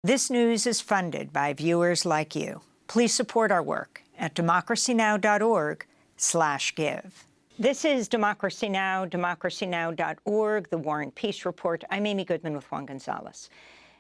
This news is funded by viewers like you. Please support our work at democracynow.org/give. This is Democracy Now!, democracynow.org, the War and Peace Report. I'm Amy Goodman with Juan Gonzalez.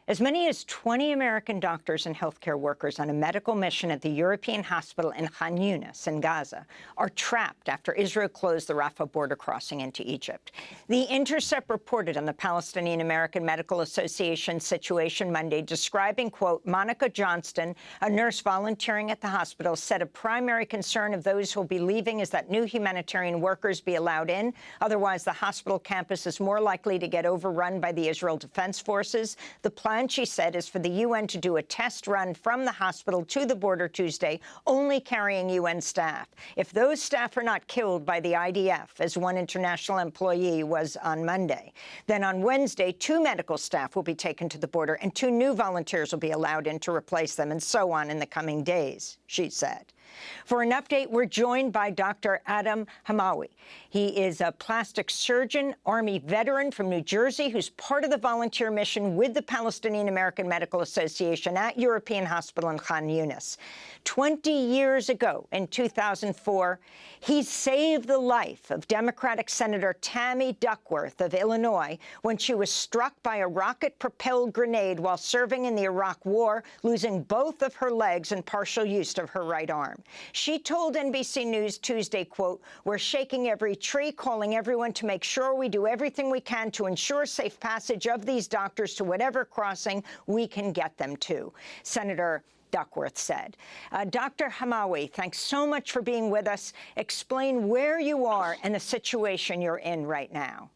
As many as 20 American doctors and healthcare workers on a medical mission at the European hospital in Khan Younis in Gaza are trapped after Israel closed the Rafah border crossing into Egypt. The Intercept reported on the Palestinian American Medical Association situation Monday, describing, quote, Monica Johnston, a nurse volunteering at the hospital, said a primary concern of those who will be leaving is that new humanitarian workers be allowed in. Otherwise, the hospital campus is more likely to get overrun by the Israel Defense Forces. The plan, she said, is for the UN to do a test run from the hospital to the border Tuesday, only carrying UN staff. If those staff are not killed by the IDF, as one international employee was on Monday, then on Wednesday, 2 medical staff will be taken to the border and 2 new volunteers will be allowed in to replace them, and so on in the coming days, she said. For an update, we're joined by Dr. Adam Hamawy. He is a plastic surgeon, Army veteran from New Jersey, who's part of the volunteer mission with the Palestinian American Medical Association at European Hospital in Khan Younis. 20 years ago, in 2004, he saved the life of Democratic Senator Tammy Duckworth of Illinois when she was struck by a rocket-propelled grenade while serving in the Iraq War, losing both of her legs and partial use of her right arm. She told NBC News Tuesday, quote, we're shaking every tree, calling everyone to make sure we do everything we can to ensure safe passage of these doctors to whatever crossing we can get them to, Senator Duckworth said. Dr. Hamawy, thanks so much for being with us. Explain where you are and the situation you're in right now.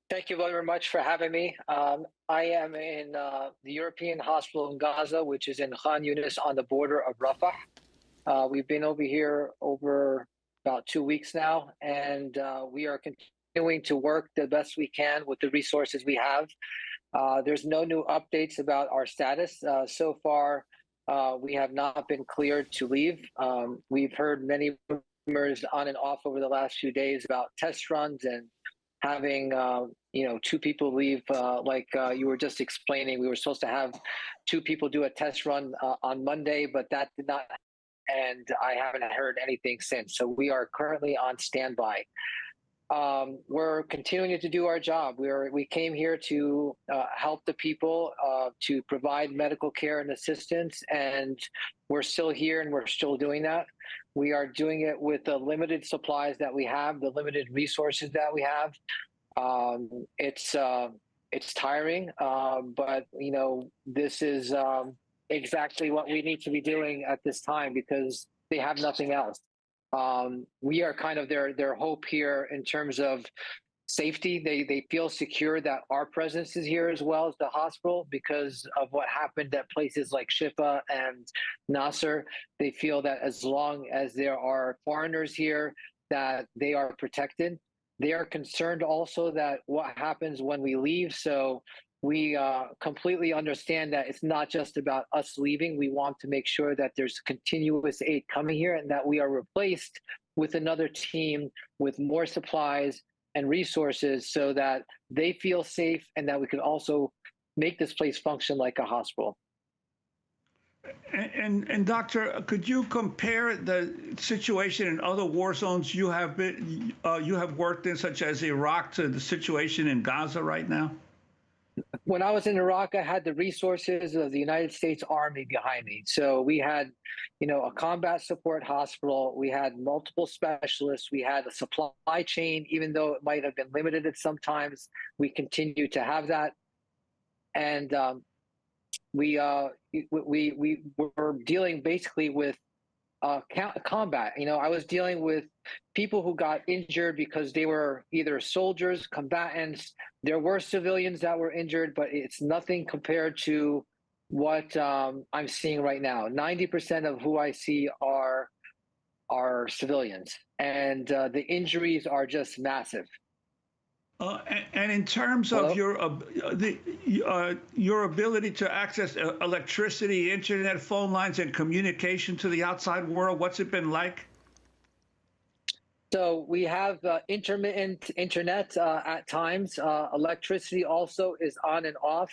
Thank you very much for having me. I am in the European hospital in Gaza, which is in Khan Younis on the border of Rafah. We've been over here over about 2 weeks now, and we are continuing to work the best we can with the resources we have. There's no new updates about our status. So far, we have not been cleared to leave. We've heard many rumors on and off over the last few days about test runs and having 2 people leave, like you were just explaining. We were supposed to have 2 people do a test run on Monday, but that did not, and I haven't heard anything since. So we are currently on standby. We're continuing to do our job. We came here to help the people, to provide medical care and assistance, and we're still here and we're still doing that. We are doing it with the limited supplies that we have, the limited resources that we have. It's tiring, but this is exactly what we need to be doing at this time because they have nothing else. We are kind of their hope here in terms of safety. They feel secure that our presence is here as well as the hospital because of what happened at places like Shifa and Nasser. They feel that as long as there are foreigners here, that they are protected. They are concerned also that what happens when we leave. So we completely understand that it's not just about us leaving. We want to make sure that there's continuous aid coming here and that we are replaced with another team with more supplies and resources so that they feel safe and that we can also make this place function like a hospital. And Doctor, could you compare the situation in other war zones you have worked in, such as Iraq, to the situation in Gaza right now? When I was in Iraq, I had the resources of the United States Army behind me. So we had, a combat support hospital. We had multiple specialists. We had a supply chain, even though it might have been limited at some times. We continue to have that. And we were dealing basically with combat. I was dealing with people who got injured because they were either soldiers, combatants. There were civilians that were injured, but it's nothing compared to what I'm seeing right now. 90% of who I see are civilians, and the injuries are just massive. And in terms of your ability to access electricity, internet, phone lines, and communication to the outside world, what's it been like? So we have intermittent internet at times. Electricity also is on and off.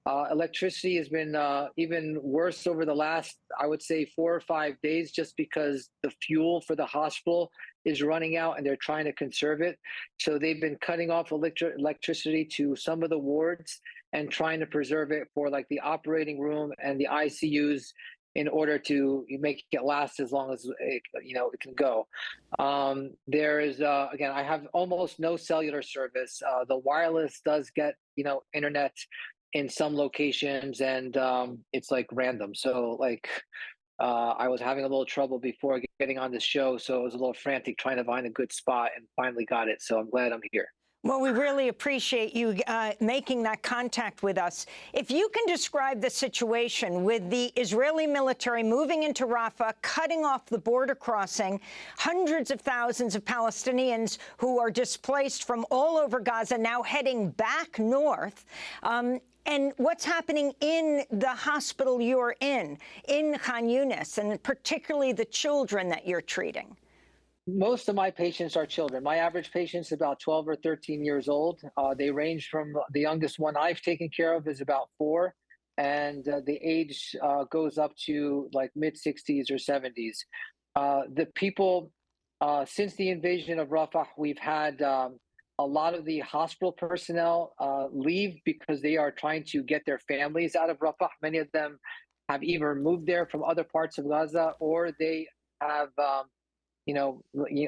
Electricity has been even worse over the last, I would say, 4 or 5 days, just because the fuel for the hospital is running out and they're trying to conserve it. So they've been cutting off electricity to some of the wards and trying to preserve it for like the operating room and the ICUs in order to make it last as long as it can go. There is again, I have almost no cellular service. The wireless does get internet in some locations, and it's like random. So like I was having a little trouble before getting on this show, so I was a little frantic trying to find a good spot, and finally got it. So I'm glad I'm here. Well, we really appreciate you making that contact with us. If you can describe the situation with the Israeli military moving into Rafah, cutting off the border crossing, hundreds of thousands of Palestinians who are displaced from all over Gaza now heading back north, and what's happening in the hospital you're in Khan Younis, and particularly the children that you're treating. Most of my patients are children. My average patient's about 12 or 13 years old. They range from the youngest one I've taken care of is about 4, and the age goes up to like mid-60s or 70s. The people, since the invasion of Rafah, we've had a lot of the hospital personnel leave because they are trying to get their families out of Rafah. Many of them have either moved there from other parts of Gaza, or they have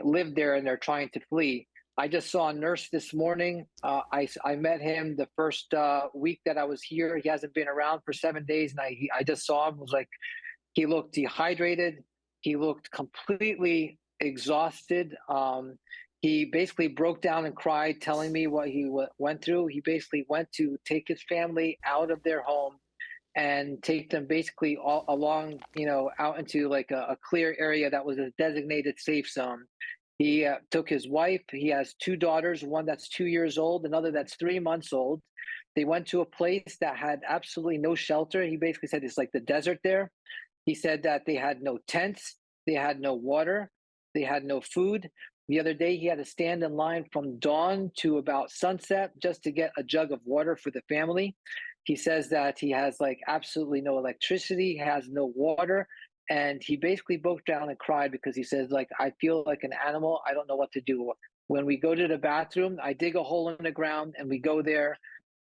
lived there and they're trying to flee. I just saw a nurse this morning. I met him the first week that I was here. He hasn't been around for 7 days, and I just saw him. It was like he looked dehydrated. He looked completely exhausted. He basically broke down and cried, telling me what he went through. He basically went to take his family out of their home and take them basically all along, out into like a clear area that was a designated safe zone. He took his wife. He has 2 daughters, one that's 2 years old, another that's 3 months old. They went to a place that had absolutely no shelter. He basically said it's like the desert there. He said that they had no tents, they had no water, they had no food. The other day, he had to stand in line from dawn to about sunset just to get a jug of water for the family. He says that he has like absolutely no electricity, has no water, and he basically broke down and cried because he says, like, I feel like an animal. I don't know what to do. When we go to the bathroom, I dig a hole in the ground and we go there,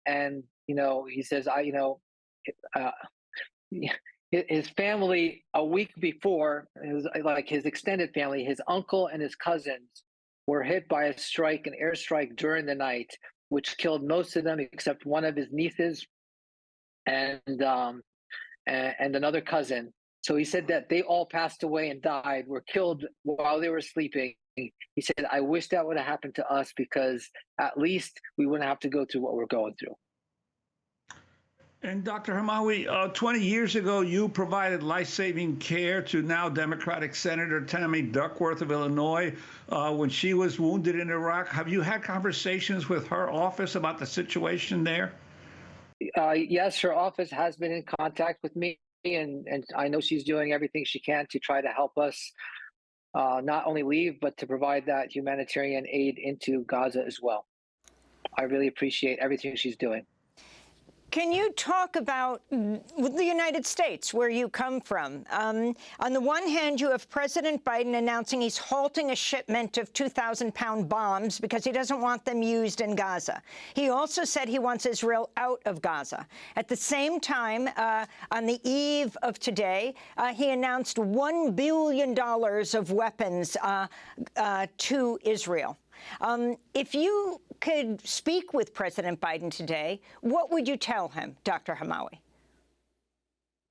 and he says, his family a week before, his extended family, his uncle and his cousins were hit by a strike, an airstrike during the night, which killed most of them except one of his nieces and another cousin. So he said that they all passed away and died, were killed while they were sleeping. He said, I wish that would have happened to us, because at least we wouldn't have to go through what we're going through. And Dr. Hamawy, 20 years ago, you provided life-saving care to now Democratic Senator Tammy Duckworth of Illinois when she was wounded in Iraq. Have you had conversations with her office about the situation there? Yes, her office has been in contact with me, and I know she's doing everything she can to try to help us not only leave, but to provide that humanitarian aid into Gaza as well. I really appreciate everything she's doing. Can you talk about the United States, where you come from? On the one hand, you have President Biden announcing he's halting a shipment of 2,000-pound bombs because he doesn't want them used in Gaza. He also said he wants Israel out of Gaza. At the same time, on the eve of today, he announced $1 billion of weapons to Israel. If you could speak with President Biden today, what would you tell him, Dr. Hamawy?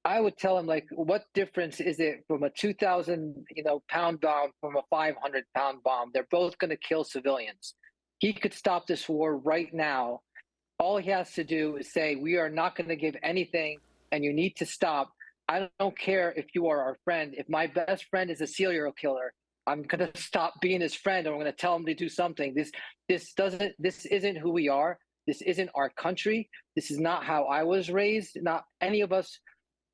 I would tell him, like, what difference is it from a 2,000 pound bomb from a 500-pound bomb? They're both going to kill civilians. He could stop this war right now. All he has to do is say, we are not going to give anything, and you need to stop. I don't care if you are our friend. If my best friend is a serial killer, I'm going to stop being his friend, and I'm going to tell him to do something. This isn't who we are. This isn't our country. This is not how I was raised. Not any of us,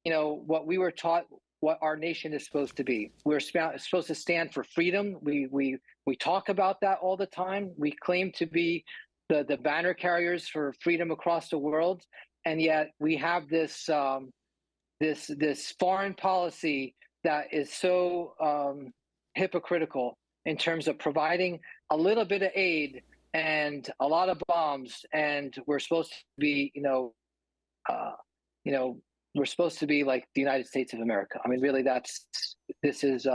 what we were taught, what our nation is supposed to be. We're supposed to stand for freedom. We talk about that all the time. We claim to be the banner carriers for freedom across the world. and yet we have this this foreign policy that is so hypocritical in terms of providing a little bit of aid and a lot of bombs, and we're supposed to be, we're supposed to be like the United States of America. I mean, really, this is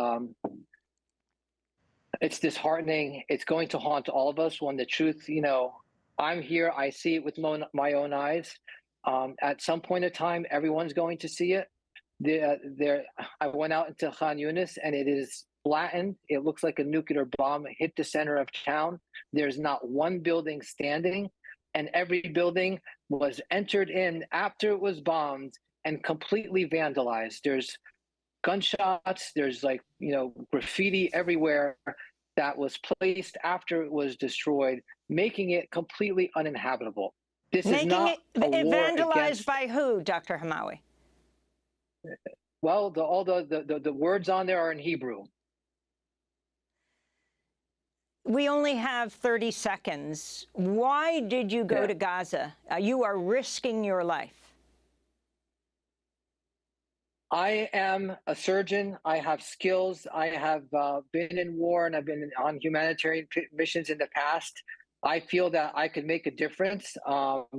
it's disheartening. It's going to haunt all of us when the truth, I'm here, I see it with my own eyes. At some point in time, everyone's going to see it. I went out into Khan Younis, and it is flattened. It looks like a nuclear bomb hit the center of town. There's not one building standing, and every building was entered in after it was bombed and completely vandalized. There's gunshots, there's graffiti everywhere that was placed after it was destroyed, making it completely uninhabitable. This is not a war vandalized against... by who, Dr. Hamawy? Well, all the words on there are in Hebrew. We only have 30 seconds. Why did you go to Gaza? You are risking your life. I am a surgeon. I have skills. I have been in war, and I've been on humanitarian missions in the past. I feel that I could make a difference. I've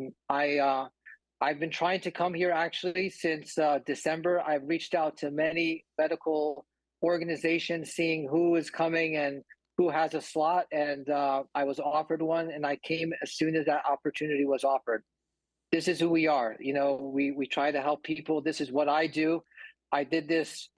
been trying to come here actually since December. I've reached out to many medical organizations, seeing who is coming and who has a slot, and I was offered one, and I came as soon as that opportunity was offered. This is who we are. We try to help people. This is what I do. I did this,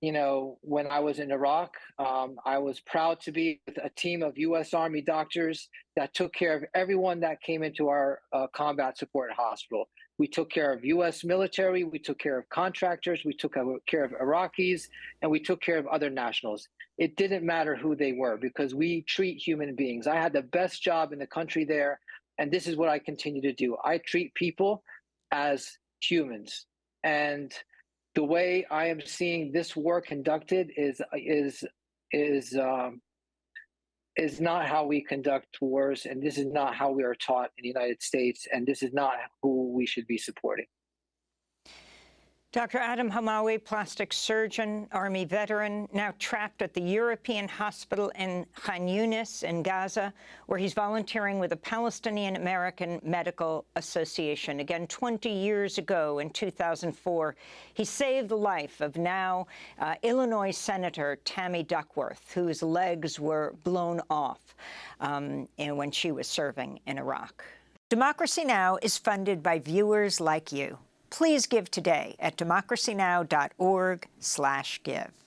when I was in Iraq. I was proud to be with a team of U.S. Army doctors that took care of everyone that came into our combat support hospital. We took care of U.S. military, we took care of contractors, we took care of Iraqis, and we took care of other nationals. It didn't matter who they were, because we treat human beings. I had the best job in the country there, and this is what I continue to do. I treat people as humans. And the way I am seeing this war conducted is not how we conduct wars, and this is not how we are taught in the United States, and this is not who we should be supporting. Dr. Adam Hamawy, plastic surgeon, Army veteran, now trapped at the European hospital in Khan Younis in Gaza, where he's volunteering with the Palestinian American Medical Association. Again, 20 years ago, in 2004, he saved the life of now Illinois Senator Tammy Duckworth, whose legs were blown off and when she was serving in Iraq. Democracy Now! Is funded by viewers like you. Please give today at democracynow.org/give.